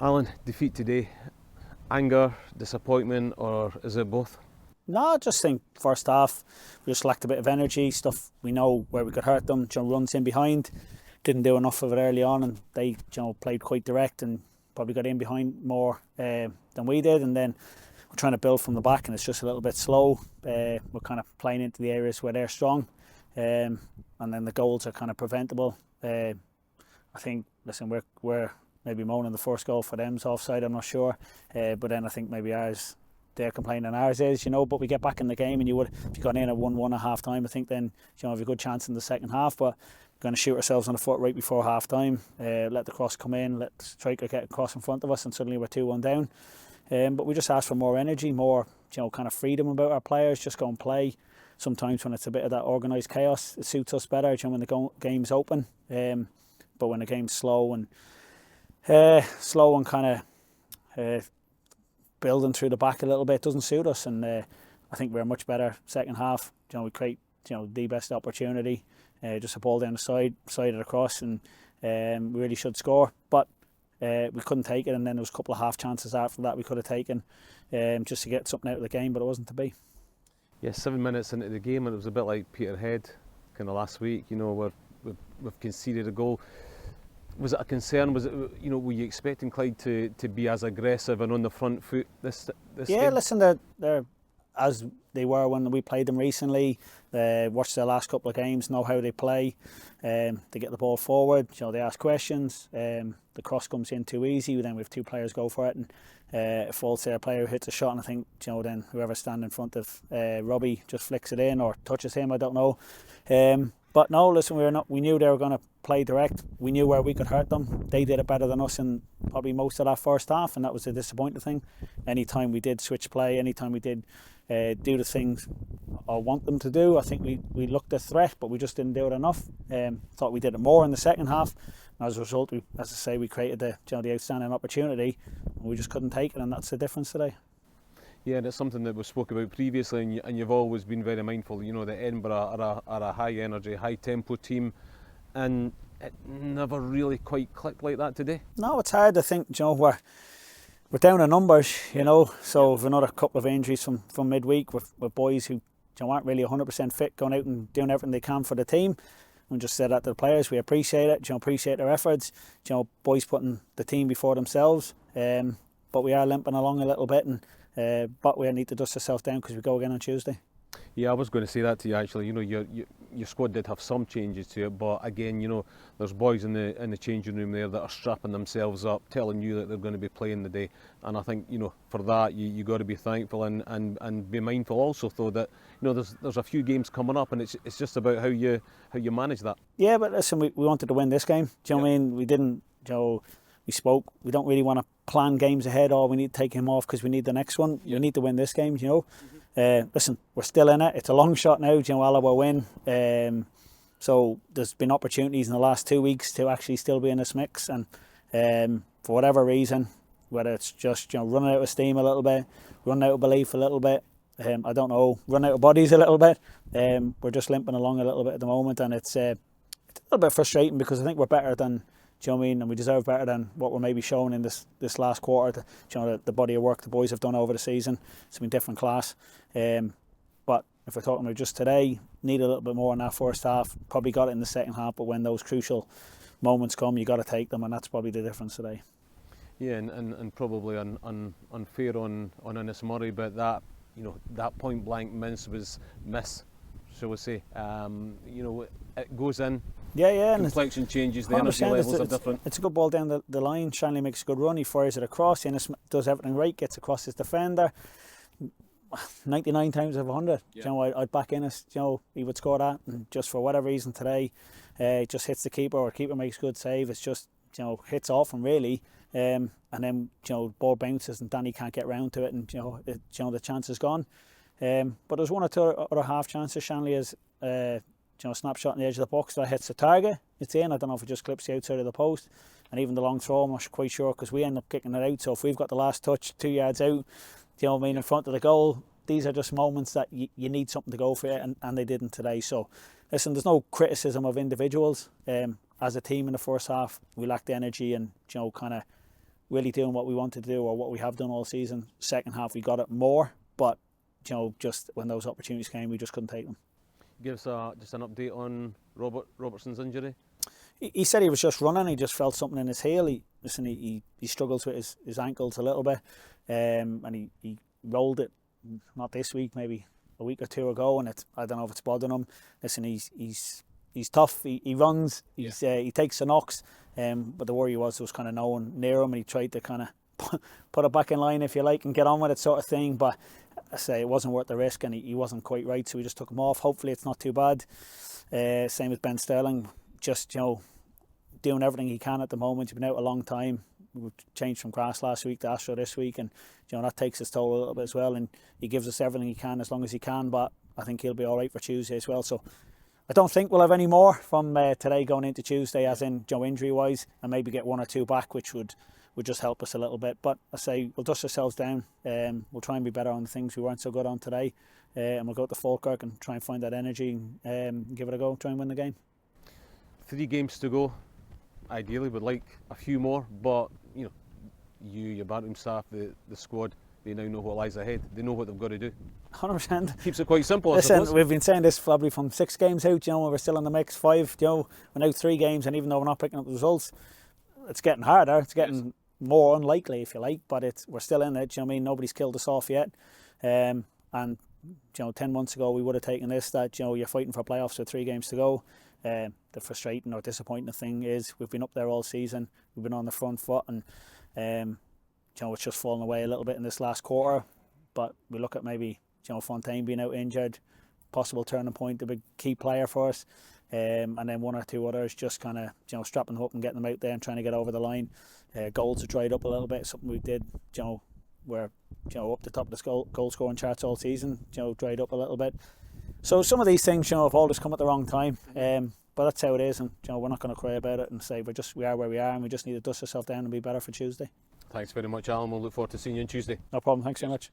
Alan, defeat today, anger, disappointment, or is it both? No, I just think first half we just lacked a bit of energy, stuff we know where we could hurt them. Runs in behind, didn't do enough of it early on, and they played quite direct and probably got in behind more than we did. And then we're trying to build from the back, and it's just a little bit slow. We're kind of playing into the areas where they're strong, and then the goals are kind of preventable. I think, listen, we're maybe moaning the first goal for them's offside, I'm not sure, but then I think maybe ours, they're complaining ours is, but we get back in the game, and if you got in at 1-1 at half time, I think then have a good chance in the second half. But we're going to shoot ourselves on the foot right before half time, let the cross come in, let the striker get across in front of us, and suddenly we're 2-1 down. But we just ask for more energy, more kind of freedom about our players, just go and play. Sometimes when it's a bit of that organised chaos, it suits us better when the game's open, but when the game's slow and kind of building through the back a little bit doesn't suit us. And I think we're much better second half. We create the best opportunity, just a ball down the side of the cross, and we really should score, but we couldn't take it. And then there was a couple of half chances after that we could have taken, just to get something out of the game, but it wasn't to be. Yeah, 7 minutes into the game, and it was a bit like Peterhead kind of last week. We've conceded a goal. Was it a concern? Was it, were you expecting Clyde to be as aggressive and on the front foot this game? Listen, they're as they were when we played them recently. Watched their last couple of games, know how they play. They get the ball forward. They ask questions. The cross comes in too easy. Then we have two players go for it, and it falls to a player who hits a shot. And I think then whoever's standing in front of Robbie just flicks it in or touches him. I don't know. But no, listen, we knew they were going to play direct. We knew where we could hurt them. They did it better than us in probably most of that first half, and that was a disappointing thing. Anytime we did switch play, anytime we did do the things I want them to do, I think we looked a threat, but we just didn't do it enough. Thought we did it more in the second half. And as a result, we created the outstanding opportunity, and we just couldn't take it, and that's the difference today. Yeah, and it's something that we spoke about previously, and you've always been very mindful, that Edinburgh are a high energy, high tempo team, and it never really quite clicked like that today. No, it's hard to think, we're down in numbers, so with another couple of injuries from midweek with boys who aren't really 100% fit, going out and doing everything they can for the team. We just said that to the players, we appreciate it, appreciate their efforts, boys putting the team before themselves, but we are limping along a little bit, and but we need to dust ourselves down because we go again on Tuesday. Yeah, I was going to say that to you actually. Your squad did have some changes to it, but again, there's boys in the changing room there that are strapping themselves up, telling you that they're going to be playing the day. And I think for that you got to be thankful and be mindful also, though, that there's a few games coming up, and it's just about how you manage that. Yeah, but listen, we wanted to win this game. Do you know what I mean? We didn't. We spoke. We don't really want to plan games ahead, or we need to take him off because we need the next one. You need to win this game, Listen, we're still in it. It's a long shot now, Alba will win. So there's been opportunities in the last 2 weeks to actually still be in this mix, and for whatever reason, whether it's just running out of steam a little bit, running out of belief a little bit, I don't know, running out of bodies a little bit, we're just limping along a little bit at the moment, and it's a little bit frustrating because I think we're better than, and we deserve better than what we're maybe showing in this last quarter. The body of work the boys have done over the season, it's been different class. But if we're talking about just today, need a little bit more in that first half. Probably got it in the second half, but when those crucial moments come, you got to take them, and that's probably the difference today. Yeah, and probably unfair on Ennis Murray, but that point blank miss, shall we say. It goes in. Yeah, complexion changes, the energy levels are different. It's a good ball down the line. Shanley makes a good run, he fires it across, Ennis does everything right, gets across his defender. 99 times out of 100, I'd back Ennis, he would score that, and just for whatever reason today, it just hits the keeper, or keeper makes a good save, it's just, hits off him really, and then, ball bounces and Danny can't get round to it, and, the chance is gone. But there's one or two other half chances. Shanley has a snapshot on the edge of the box that hits the target, it's in. I don't know if it just clips the outside of the post, and even the long throw, I'm not quite sure, because we end up kicking it out. So if we've got the last touch 2 yards out, in front of the goal, these are just moments that you need something to go for it, and they didn't today. So listen, there's no criticism of individuals. As a team in the first half, we lacked the energy and kind of really doing what we wanted to do or what we have done all season. Second half we got it more, but just when those opportunities came, we just couldn't take them. Give us just an update on Robertson's injury. He said he was just running. He just felt something in his heel. He struggles with his ankles a little bit, and he rolled it not this week, maybe a week or two ago, and I don't know if it's bothering him. Listen, he's tough. He runs. He takes the knocks. But the worry was there was kind of no one near him, and he tried to kind of put it back in line, if you like, and get on with it, sort of thing. But I say it wasn't worth the risk, and he wasn't quite right, so we just took him off. Hopefully it's not too bad. Same with Ben Sterling, just doing everything he can at the moment. He's been out a long time. We've changed from grass last week to Astro this week, and that takes his toll a little bit as well. And he gives us everything he can as long as he can. But I think he'll be all right for Tuesday as well. So I don't think we'll have any more from today going into Tuesday, as in injury wise, and maybe get one or two back, which would just help us a little bit. But I say we'll dust ourselves down. We'll try and be better on the things we weren't so good on today, and we'll go to Falkirk and try and find that energy and give it a go. Try and win the game. 3 games to go. Ideally, would like a few more, but your backroom staff, the squad, they now know what lies ahead. They know what they've got to do. 100%. Keeps it quite simple. Listen, we've been saying this probably from 6 games out. We're still in the mix. 5. We're now 3 games, and even though we're not picking up the results, it's getting harder. It's getting more unlikely, if you like, but we're still in it. Nobody's killed us off yet. And 10 months ago we would have taken this, that you're fighting for playoffs with 3 games to go. The frustrating or disappointing thing is we've been up there all season. We've been on the front foot, and it's just fallen away a little bit in this last quarter. But we look at maybe Fontaine being out injured, possible turning point, a big key player for us. And then 1 or 2 others just kind of strapping them up and getting them out there and trying to get over the line. Goals have dried up a little bit, something we did. We're up the top of the goal scoring charts all season. Dried up a little bit. So some of these things have all just come at the wrong time. But that's how it is, and we're not going to cry about it and say we are where we are, and we just need to dust ourselves down and be better for Tuesday. Thanks very much, Alan. We'll look forward to seeing you on Tuesday. No problem. Thanks very much.